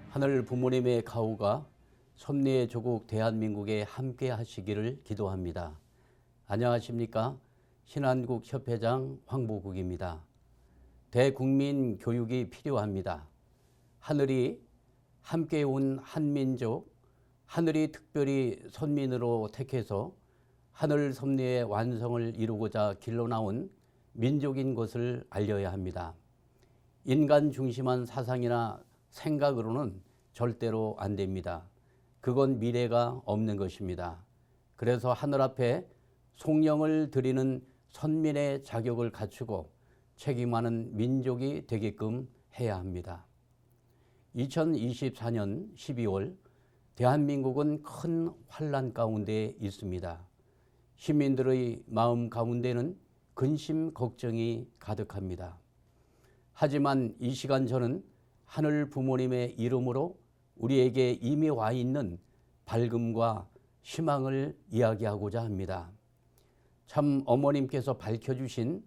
하늘 부모님의 가호가 섭리의 조국 대한민국에 함께 하시기를 기도합니다. 안녕하십니까? 신한국 협회장 황보국입니다. 대국민 교육이 필요합니다. 하늘이 함께 온 한민족, 하늘이 특별히 선민으로 택해서 하늘 섭리의 완성을 이루고자 길러나온 민족인 것을 알려야 합니다. 인간 중심한 사상이나 생각으로는 절대로 안 됩니다. 그건 미래가 없는 것입니다. 그래서 하늘 앞에 송영을 드리는 선민의 자격을 갖추고 책임하는 민족이 되게끔 해야 합니다. 2024년 12월 대한민국은 큰 환란 가운데 있습니다. 시민들의 마음 가운데는 근심 걱정이 가득합니다. 하지만 이 시간 저는 하늘 부모님의 이름으로 우리에게 이미 와 있는 밝음과 희망을 이야기하고자 합니다. 참 어머님께서 밝혀주신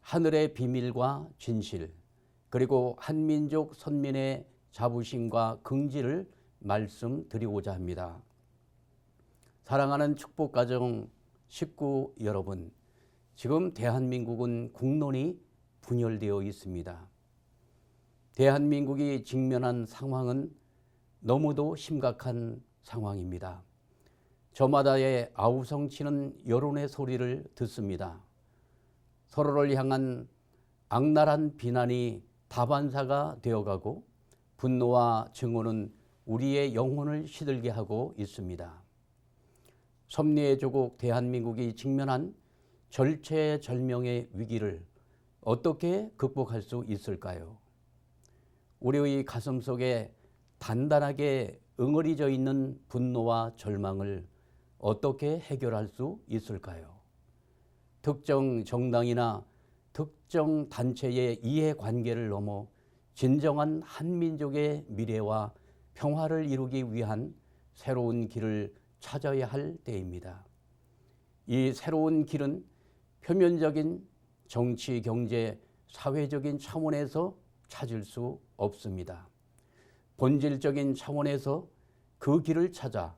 하늘의 비밀과 진실, 그리고 한민족 선민의 자부심과 긍지를 말씀드리고자 합니다. 사랑하는 축복가정 식구 여러분, 지금 대한민국은 국론이 분열되어 있습니다. 대한민국이 직면한 상황은 너무도 심각한 상황입니다. 저마다의 아우성치는 여론의 소리를 듣습니다. 서로를 향한 악랄한 비난이 다반사가 되어가고 분노와 증오는 우리의 영혼을 시들게 하고 있습니다. 섭리의 조국 대한민국이 직면한 절체절명의 위기를 어떻게 극복할 수 있을까요? 우리의 가슴 속에 단단하게 응어리져 있는 분노와 절망을 어떻게 해결할 수 있을까요? 특정 정당이나 특정 단체의 이해관계를 넘어 진정한 한민족의 미래와 평화를 이루기 위한 새로운 길을 찾아야 할 때입니다. 이 새로운 길은 표면적인 정치, 경제, 사회적인 차원에서 찾을 수 없습니다. 본질적인 차원에서 그 길을 찾아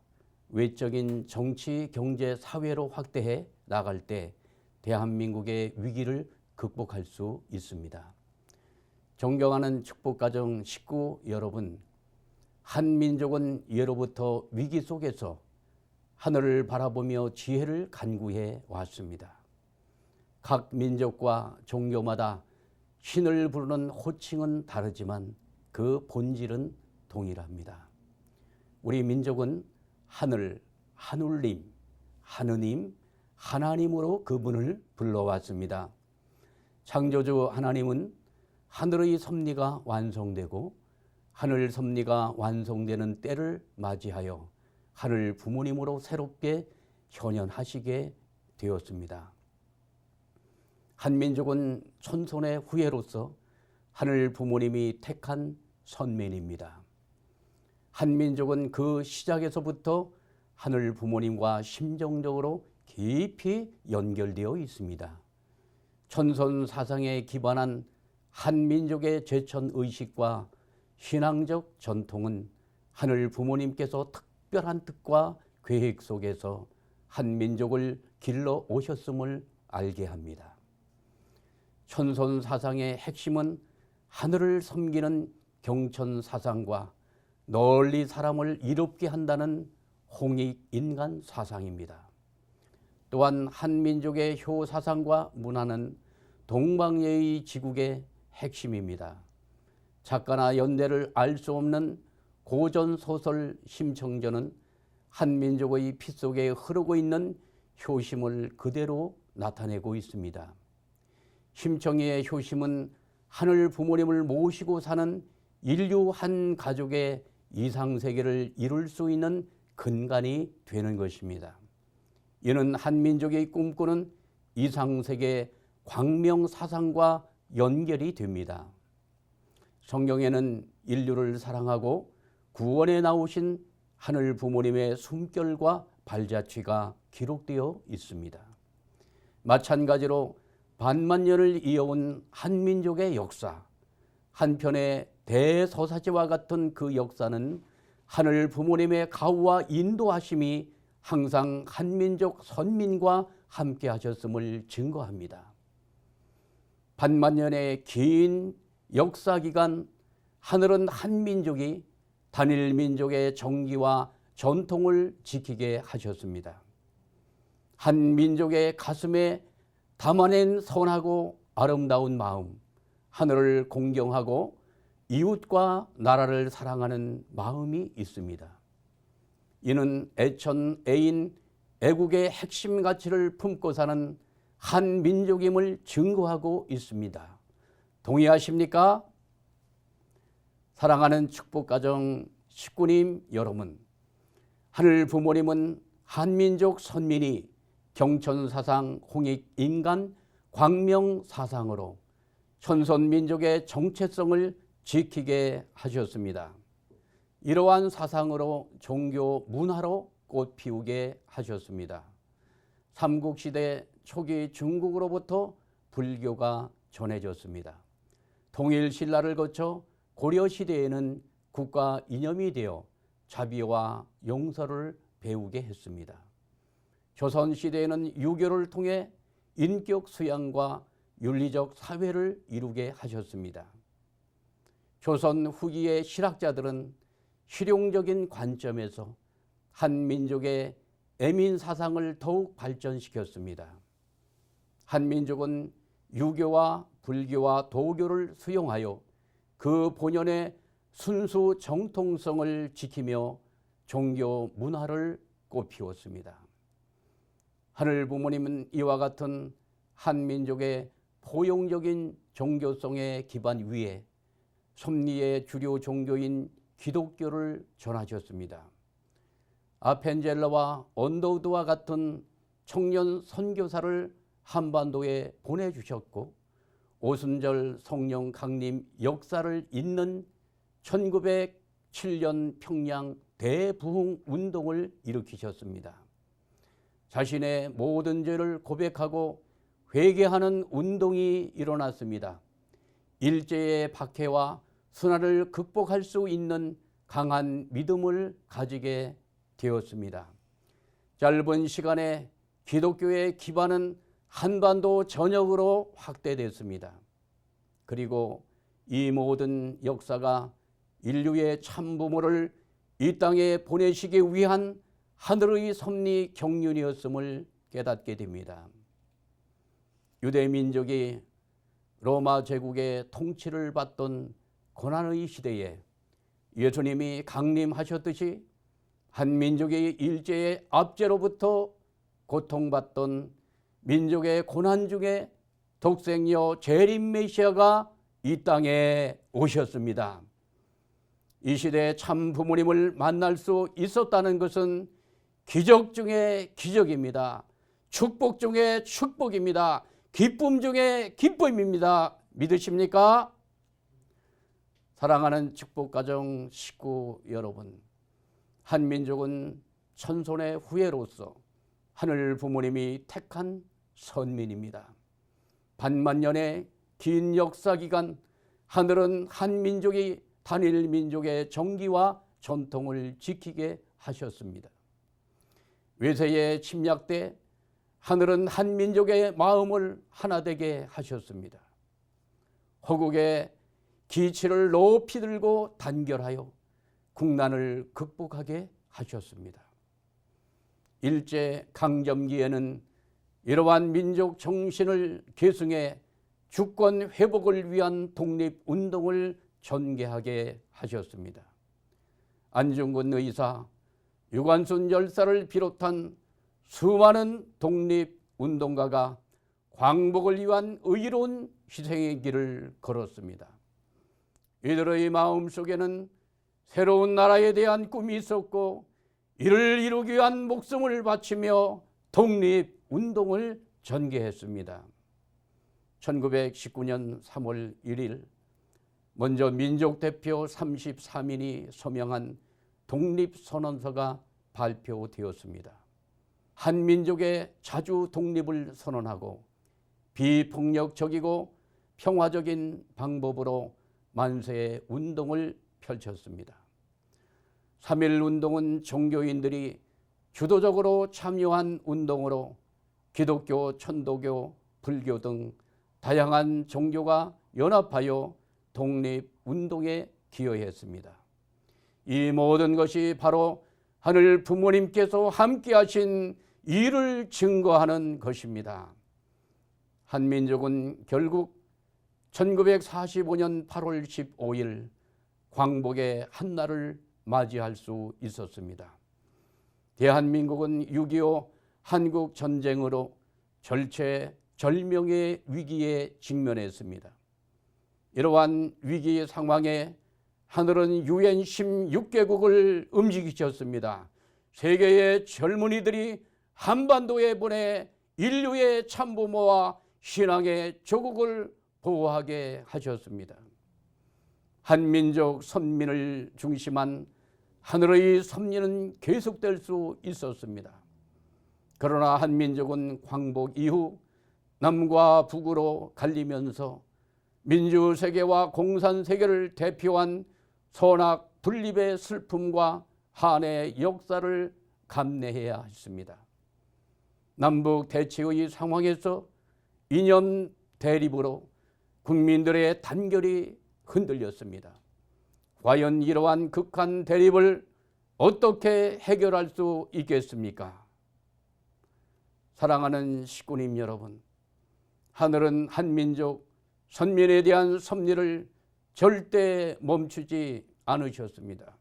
외적인 정치, 경제, 사회로 확대해 나갈 때 대한민국의 위기를 극복할 수 있습니다. 존경하는 축복가정 식구 여러분, 한민족은 예로부터 위기 속에서 하늘을 바라보며 지혜를 간구해 왔습니다. 각 민족과 종교마다 신을 부르는 호칭은 다르지만 그 본질은 동일합니다. 우리 민족은 하늘, 하늘님, 하느님, 하나님으로 그분을 불러왔습니다. 창조주 하나님은 하늘의 섭리가 완성되고 하늘 섭리가 완성되는 때를 맞이하여 하늘 부모님으로 새롭게 현현하시게 되었습니다. 한민족은 천손의 후예로서 하늘 부모님이 택한 선민입니다. 한민족은 그 시작에서부터 하늘 부모님과 심정적으로 깊이 연결되어 있습니다. 천선 사상에 기반한 한민족의 제천의식과 신앙적 전통은 하늘 부모님께서 특별한 뜻과 계획 속에서 한민족을 길러 오셨음을 알게 합니다. 천선 사상의 핵심은 하늘을 섬기는 경천 사상과 널리 사람을 이롭게 한다는 홍익 인간 사상입니다. 또한 한민족의 효 사상과 문화는 동방예의 지국의 핵심입니다. 작가나 연대를 알 수 없는 고전 소설 심청전은 한민족의 피 속에 흐르고 있는 효심을 그대로 나타내고 있습니다. 심청이의 효심은 하늘 부모님을 모시고 사는 인류 한 가족의 이상세계를 이룰 수 있는 근간이 되는 것입니다. 이는 한민족이 꿈꾸는 이상세계 광명사상과 연결이 됩니다. 성경에는 인류를 사랑하고 구원에 나오신 하늘 부모님의 숨결과 발자취가 기록되어 있습니다. 마찬가지로 반만 년을 이어온 한민족의 역사, 한편의 대서사지와 같은 그 역사는 하늘 부모님의 가호와 인도하심이 항상 한민족 선민과 함께 하셨음을 증거합니다. 반만년의 긴 역사 기간 하늘은 한민족이 단일 민족의 정기와 전통을 지키게 하셨습니다. 한 민족의 가슴에 담아낸 선하고 아름다운 마음, 하늘을 공경하고 이웃과 나라를 사랑하는 마음이 있습니다. 이는 애천애인 애국의 핵심 가치를 품고 사는 한 민족임을 증거하고 있습니다. 동의하십니까? 사랑하는 축복가정 식구님 여러분, 하늘 부모님은 한민족 선민이 경천사상, 홍익인간, 광명사상으로 천선민족의 정체성을 지키게 하셨습니다. 이러한 사상으로 종교 문화로 꽃 피우게 하셨습니다. 삼국시대 초기 중국으로부터 불교가 전해졌습니다. 통일신라를 거쳐 고려시대에는 국가 이념이 되어 자비와 용서를 배우게 했습니다. 조선시대에는 유교를 통해 인격 수양과 윤리적 사회를 이루게 하셨습니다. 조선 후기의 실학자들은 실용적인 관점에서 한 민족의 애민 사상을 더욱 발전시켰습니다. 한 민족은 유교와 불교와 도교를 수용하여 그 본연의 순수 정통성을 지키며 종교 문화를 꽃피웠습니다. 하늘 부모님은 이와 같은 한 민족의 포용적인 종교성의 기반 위에 섭리의 주요 종교인 기독교를 전하셨습니다. 아펜젤러와 언더우드와 같은 청년 선교사를 한반도에 보내주셨고 오순절 성령 강림 역사를 잇는 1907년 평양 대부흥 운동을 일으키셨습니다. 자신의 모든 죄를 고백하고 회개하는 운동이 일어났습니다. 일제의 박해와 순환을 극복할 수 있는 강한 믿음을 가지게 되었습니다. 짧은 시간에 기독교의 기반은 한반도 전역으로 확대됐습니다. 그리고 이 모든 역사가 인류의 참부모를 이 땅에 보내시기 위한 하늘의 섭리 경륜이었음을 깨닫게 됩니다. 유대 민족이 로마 제국의 통치를 받던 고난의 시대에 예수님이 강림하셨듯이 한 민족이 일제의 압제로부터 고통받던 민족의 고난 중에 독생녀 재림 메시아가 이 땅에 오셨습니다. 이 시대에 참 부모님을 만날 수 있었다는 것은 기적 중에 기적입니다. 축복 중에 축복입니다. 기쁨 중에 기쁨입니다. 믿으십니까? 사랑하는 축복가정 식구 여러분, 한민족은 천손의 후예로서 하늘 부모님이 택한 선민입니다. 반만년의 긴 역사 기간 하늘은 한민족이 단일 민족의 정기와 전통을 지키게 하셨습니다. 외세의 침략 때 하늘은 한민족의 마음을 하나 되게 하셨습니다. 허국의 기치를 높이 들고 단결하여 국난을 극복하게 하셨습니다. 일제 강점기에는 이러한 민족 정신을 계승해 주권 회복을 위한 독립운동을 전개하게 하셨습니다. 안중근 의사, 유관순 열사를 비롯한 수많은 독립운동가가 광복을 위한 의로운 희생의 길을 걸었습니다. 이들의 마음속에는 새로운 나라에 대한 꿈이 있었고 이를 이루기 위한 목숨을 바치며 독립운동을 전개했습니다. 1919년 3월 1일 먼저 민족대표 33인이 서명한 독립선언서가 발표되었습니다. 한민족의 자주 독립을 선언하고 비폭력적이고 평화적인 방법으로 만세 운동을 펼쳤습니다. 3.1 운동은 종교인들이 주도적으로 참여한 운동으로 기독교, 천도교, 불교 등 다양한 종교가 연합하여 독립운동에 기여했습니다. 이 모든 것이 바로 하늘 부모님께서 함께하신 일을 증거하는 것입니다. 한민족은 결국 1945년 8월 15일 광복의 한날을 맞이할 수 있었습니다. 대한민국은 6.25 한국전쟁으로 절체절명의 위기에 직면했습니다. 이러한 위기 상황에 하늘은 UN 16개국을 움직이셨습니다. 세계의 젊은이들이 한반도에 보내 인류의 참부모와 신앙의 조국을 보호하게 하셨습니다. 한민족 선민을 중심한 하늘의 섭리는 계속될 수 있었습니다. 그러나 한민족은 광복 이후 남과 북으로 갈리면서 민주세계와 공산세계를 대표한 선악 분립의 슬픔과 한의 역사를 감내해야 했습니다. 남북 대치의 상황에서 이념 대립으로 국민들의 단결이 흔들렸습니다. 과연 이러한 극한 대립을 어떻게 해결할 수 있겠습니까? 사랑하는 식구님 여러분, 하늘은 한민족 선민에 대한 섭리를 절대 멈추지 않으셨습니다.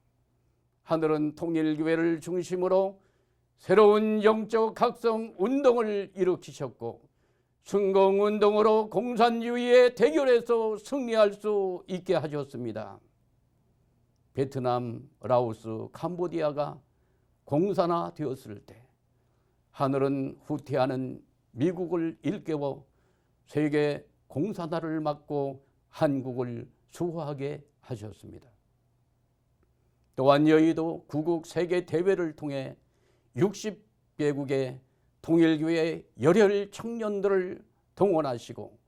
하늘은 통일교회를 중심으로 새로운 영적 각성 운동을 일으키셨고 승공운동으로 공산주의의 대결에서 승리할 수 있게 하셨습니다. 베트남, 라오스, 캄보디아가 공산화되었을 때 하늘은 후퇴하는 미국을 일깨워 세계 공산화를 막고 한국을 수호하게 하셨습니다. 또한 여의도 구국 세계 대회를 통해 60개국의 통일교회 열혈 청년들을 동원하시고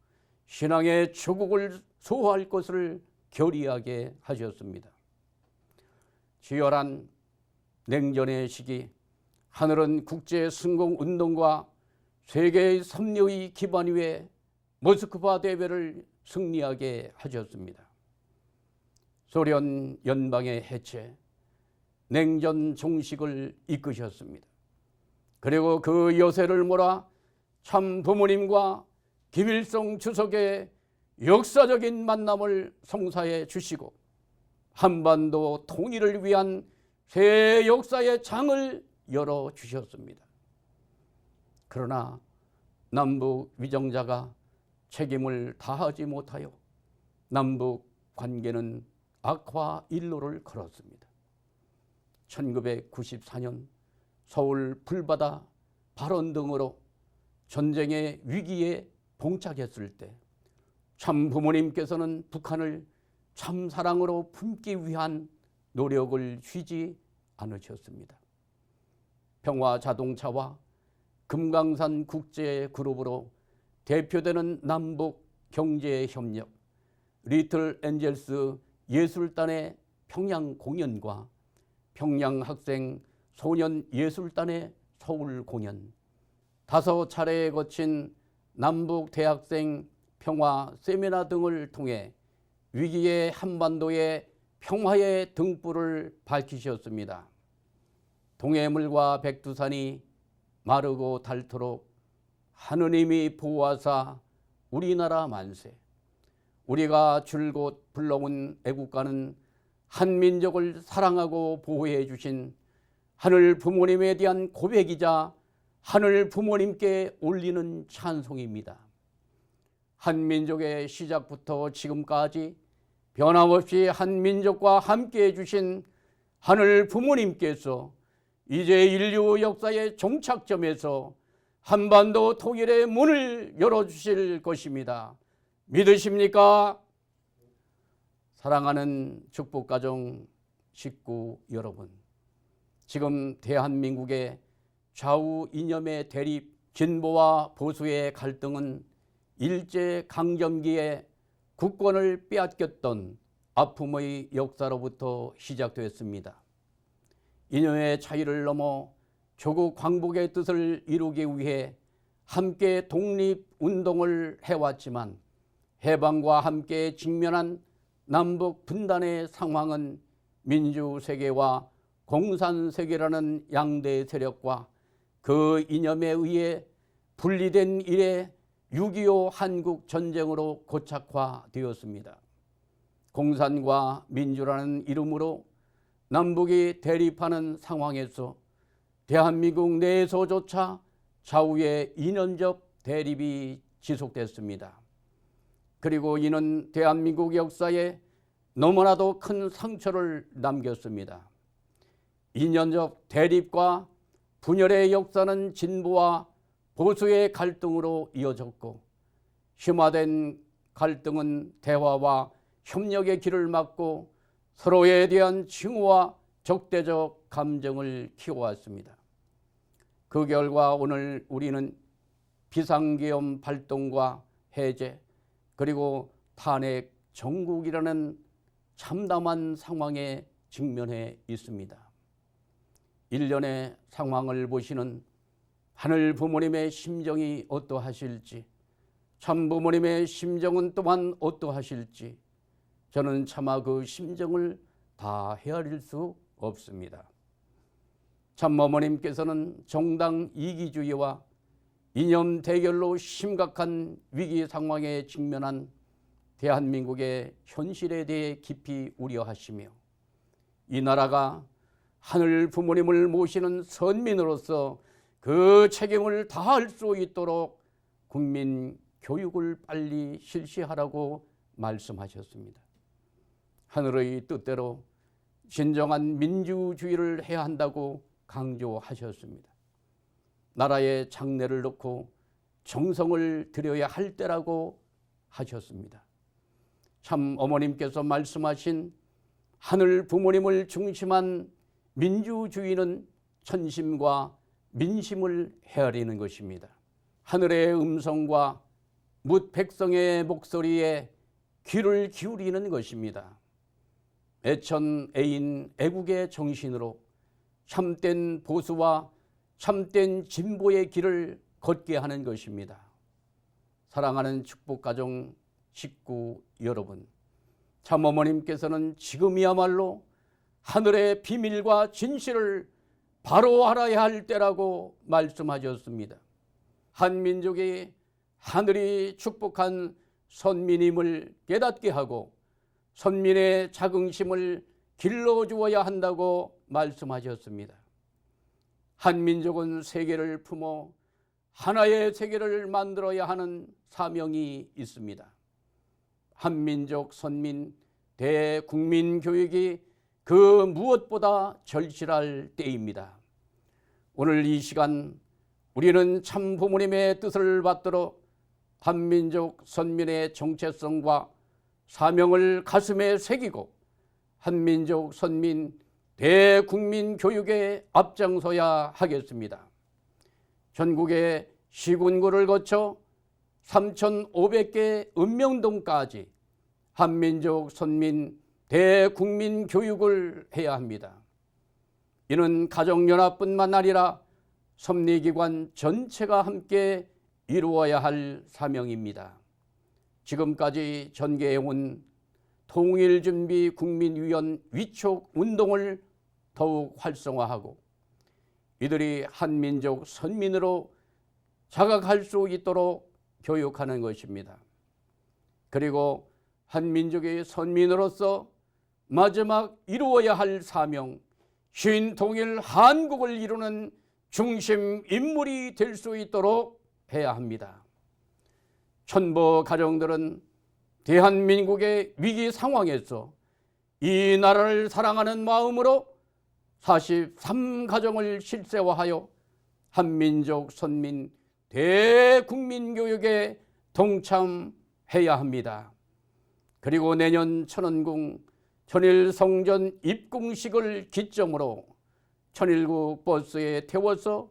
신앙의 조국을 수호할 것을 결의하게 하셨습니다. 치열한 냉전의 시기, 하늘은 국제 승공운동과 세계의 섭리의 기반 위에 모스크바 대회를 승리하게 하셨습니다. 소련 연방의 해체, 냉전 종식을 이끄셨습니다. 그리고 그 여세를 몰아 참 부모님과 김일성 주석의 역사적인 만남을 성사해 주시고 한반도 통일을 위한 새 역사의 장을 열어주셨습니다. 그러나 남북 위정자가 책임을 다하지 못하여 남북 관계는 악화 일로를 걸었습니다. 1994년 서울 불바다 발언 등으로 전쟁의 위기에 봉착했을 때 참 부모님께서는 북한을 참 사랑으로 품기 위한 노력을 쉬지 않으셨습니다. 평화자동차와 금강산 국제그룹으로 대표되는 남북 경제협력, 리틀 엔젤스 예술단의 평양 공연과 평양 학생 소년 예술단의 서울 공연, 5차례에 거친 남북 대학생 평화 세미나 등을 통해 위기의 한반도의 평화의 등불을 밝히셨습니다. 동해물과 백두산이 마르고 닳도록 하느님이 보호하사 우리나라 만세. 우리가 줄곧 불러온 애국가는 한민족을 사랑하고 보호해 주신 하늘 부모님에 대한 고백이자 하늘 부모님께 올리는 찬송입니다. 한민족의 시작부터 지금까지 변함없이 한민족과 함께해 주신 하늘 부모님께서 이제 인류 역사의 종착점에서 한반도 통일의 문을 열어주실 것입니다. 믿으십니까? 사랑하는 축복가정 식구 여러분, 지금 대한민국의 좌우 이념의 대립, 진보와 보수의 갈등은 일제강점기에 국권을 빼앗겼던 아픔의 역사로부터 시작되었습니다. 이념의 차이를 넘어 조국 광복의 뜻을 이루기 위해 함께 독립운동을 해왔지만 해방과 함께 직면한 남북 분단의 상황은 민주세계와 공산세계라는 양대 세력과 그 이념에 의해 분리된 이래 6.25 한국전쟁으로 고착화되었습니다. 공산과 민주라는 이름으로 남북이 대립하는 상황에서 대한민국 내에서조차 좌우의 이념적 대립이 지속됐습니다. 그리고 이는 대한민국 역사에 너무나도 큰 상처를 남겼습니다. 이념적 대립과 분열의 역사는 진보와 보수의 갈등으로 이어졌고, 심화된 갈등은 대화와 협력의 길을 막고 서로에 대한 징후와 적대적 감정을 키워왔습니다. 그 결과 오늘 우리는 비상계엄 발동과 해제, 그리고 탄핵 정국이라는 참담한 상황에 직면해 있습니다. 일련의 상황을 보시는 하늘 부모님의 심정이 어떠하실지, 참 부모님의 심정은 또한 어떠하실지 저는 차마 그 심정을 다 헤아릴 수 없습니다. 참 어머님께서는 정당 이기주의와 이념 대결로 심각한 위기 상황에 직면한 대한민국의 현실에 대해 깊이 우려하시며, 이 나라가 하늘 부모님을 모시는 선민으로서 그 책임을 다할 수 있도록 국민 교육을 빨리 실시하라고 말씀하셨습니다. 하늘의 뜻대로 진정한 민주주의를 해야 한다고 강조하셨습니다. 나라의 장래를 놓고 정성을 들여야 할 때라고 하셨습니다. 참 어머님께서 말씀하신 하늘 부모님을 중심한 민주주의는 천심과 민심을 헤아리는 것입니다. 하늘의 음성과 뭇 백성의 목소리에 귀를 기울이는 것입니다. 애천 애인 애국의 정신으로 참된 보수와 참된 진보의 길을 걷게 하는 것입니다. 사랑하는 축복가정 식구 여러분, 참 어머님께서는 지금이야말로 하늘의 비밀과 진실을 바로 알아야 할 때라고 말씀하셨습니다. 한민족이 하늘이 축복한 선민임을 깨닫게 하고 선민의 자긍심을 길러주어야 한다고 말씀하셨습니다. 한민족은 세계를 품어 하나의 세계를 만들어야 하는 사명이 있습니다. 한민족 선민 대국민 교육이 그 무엇보다 절실할 때입니다. 오늘 이 시간 우리는 참 부모님의 뜻을 받들어 한민족 선민의 정체성과 사명을 가슴에 새기고 한민족 선민 대국민 교육에 앞장서야 하겠습니다. 전국의 시군구를 거쳐 3,500개 읍명동까지 한민족 선민 대국민 교육을 해야 합니다. 이는 가정연합뿐만 아니라 섭리기관 전체가 함께 이루어야 할 사명입니다. 지금까지 전개해온 통일준비 국민위원 위촉 운동을 더욱 활성화하고 이들이 한민족 선민으로 자각할 수 있도록 교육하는 것입니다. 그리고 한민족의 선민으로서 마지막 이루어야 할 사명, 신통일 한국을 이루는 중심 인물이 될 수 있도록 해야 합니다. 천부 가정들은 대한민국의 위기 상황에서 이 나라를 사랑하는 마음으로 43가정을 실세화하여 한민족 선민 대국민 교육에 동참해야 합니다. 그리고 내년 천원궁 천일성전 입궁식을 기점으로 천일국 버스에 태워서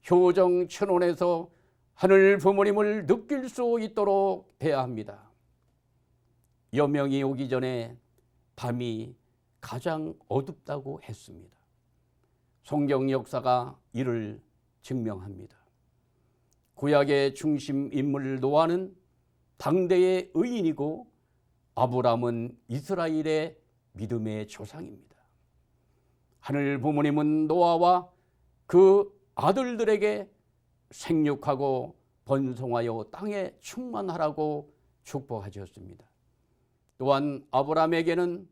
효정 천원에서 하늘 부모님을 느낄 수 있도록 해야 합니다. 여명이 오기 전에 밤이 가장 어둡다고 했습니다. 성경 역사가 이를 증명합니다. 구약의 중심 인물 노아는 당대의 의인이고 아브람은 이스라엘의 믿음의 조상입니다. 하늘 부모님은 노아와 그 아들들에게 생육하고 번성하여 땅에 충만하라고 축복하셨습니다. 또한 아브람에게는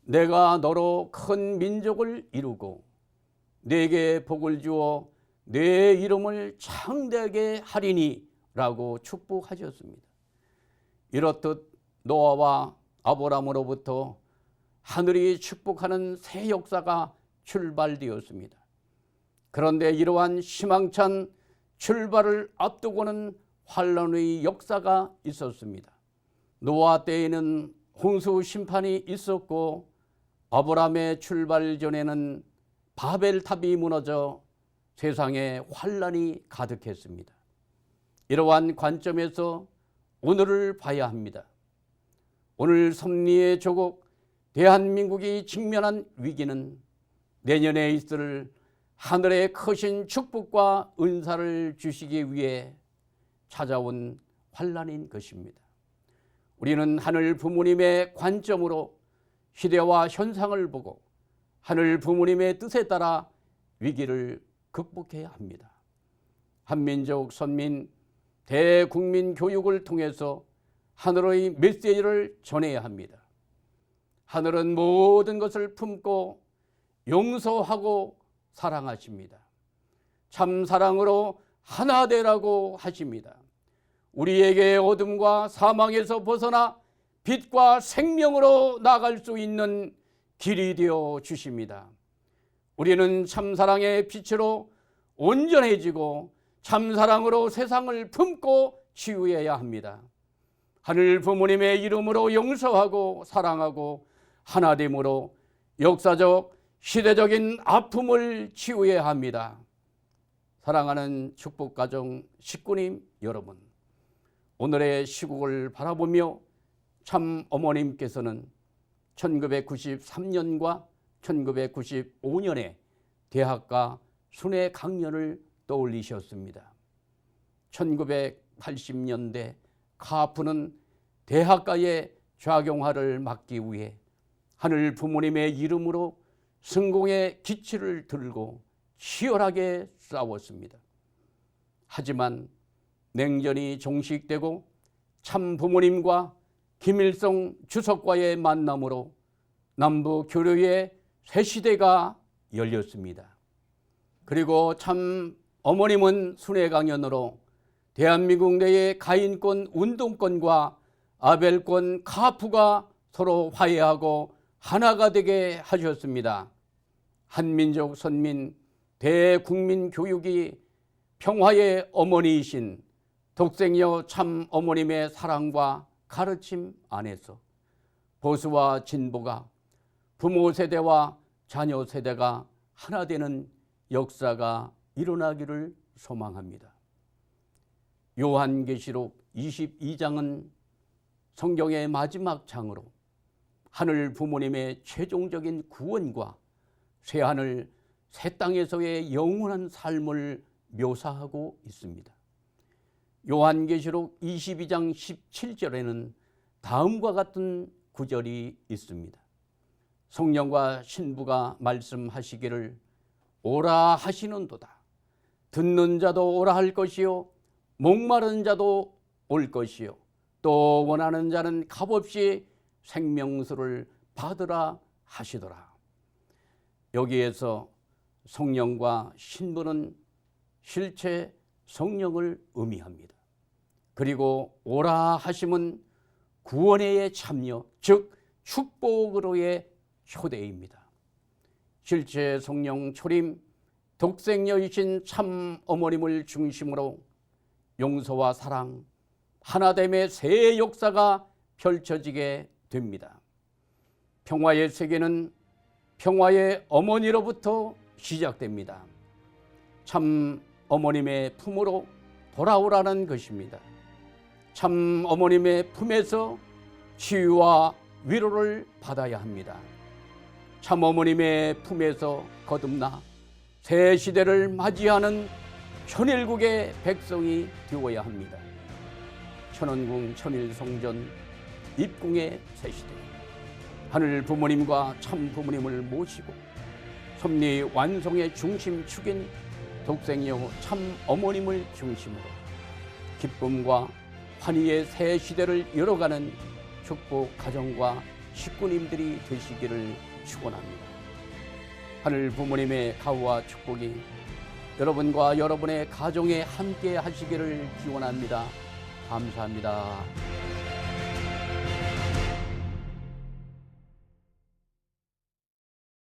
내가 너로 큰 민족을 이루고 네게 복을 주어 내 이름을 창대하게 하리니 라고 축복하셨습니다. 이렇듯 노아와 아브람으로부터 하늘이 축복하는 새 역사가 출발되었습니다. 그런데 이러한 희망찬 출발을 앞두고는 환란의 역사가 있었습니다. 노아 때에는 홍수 심판이 있었고 아브람의 출발 전에는 바벨탑이 무너져 세상에 환란이 가득했습니다. 이러한 관점에서 오늘을 봐야 합니다. 오늘 섭리의 조국 대한민국이 직면한 위기는 내년에 있을 하늘의 크신 축복과 은사를 주시기 위해 찾아온 환란인 것입니다. 우리는 하늘 부모님의 관점으로 시대와 현상을 보고 하늘 부모님의 뜻에 따라 위기를 극복해야 합니다. 한민족 선민 대국민 교육을 통해서 하늘의 메시지를 전해야 합니다. 하늘은 모든 것을 품고 용서하고 사랑하십니다. 참 사랑으로 하나 되라고 하십니다. 우리에게 어둠과 사망에서 벗어나 빛과 생명으로 나아갈 수 있는 길이 되어 주십니다. 우리는 참사랑의 빛으로 온전해지고 참사랑으로 세상을 품고 치유해야 합니다. 하늘 부모님의 이름으로 용서하고 사랑하고 하나됨으로 역사적 시대적인 아픔을 치유해야 합니다. 사랑하는 축복가정 식구님 여러분, 오늘의 시국을 바라보며 참 어머님께서는 1993년과 1995년에 대학가 순회 강연을 떠올리셨습니다. 1980년대 카프는 대학가의 좌경화를 막기 위해 하늘 부모님의 이름으로 성공의 기치를 들고 치열하게 싸웠습니다. 하지만 냉전이 종식되고 참 부모님과 김일성 주석과의 만남으로 남북 교류의 새 시대가 열렸습니다. 그리고 참 어머님은 순회 강연으로 대한민국 내의 가인권 운동권과 아벨권 카프가 서로 화해하고 하나가 되게 하셨습니다. 한민족 선민 대국민 교육이 평화의 어머니이신 독생녀 참 어머님의 사랑과 가르침 안에서 보수와 진보가 부모 세대와 자녀 세대가 하나 되는 역사가 일어나기를 소망합니다. 요한계시록 22장은 성경의 마지막 장으로 하늘 부모님의 최종적인 구원과 새하늘 새 땅에서의 영원한 삶을 묘사하고 있습니다. 요한계시록 22장 17절에는 다음과 같은 구절이 있습니다. 성령과 신부가 말씀하시기를 오라 하시는도다. 듣는 자도 오라 할 것이요 목마른 자도 올 것이요 또 원하는 자는 값없이 생명수를 받으라 하시더라. 여기에서 성령과 신부는 실체 성령을 의미합니다. 그리고 오라 하심은 구원의 참여, 즉 축복으로의 초대입니다. 실체 성령 초림, 독생녀이신 참 어머님을 중심으로 용서와 사랑, 하나됨의 새 역사가 펼쳐지게 됩니다. 평화의 세계는 평화의 어머니로부터 시작됩니다. 참 어머님의 품으로 돌아오라는 것입니다. 참 어머님의 품에서 치유와 위로를 받아야 합니다. 참 어머님의 품에서 거듭나 새 시대를 맞이하는 천일국의 백성이 되어야 합니다. 천원궁 천일성전 입궁의 새 시대, 하늘 부모님과 참 부모님을 모시고 섭리 완성의 중심축인 독생여 참 어머님을 중심으로 기쁨과 환희의 새 시대를 열어가는 축복 가정과 식구님들이 되시기를 축원합니다. 하늘 부모님의 가호와 축복이 여러분과 여러분의 가정에 함께 하시기를 기원합니다. 감사합니다.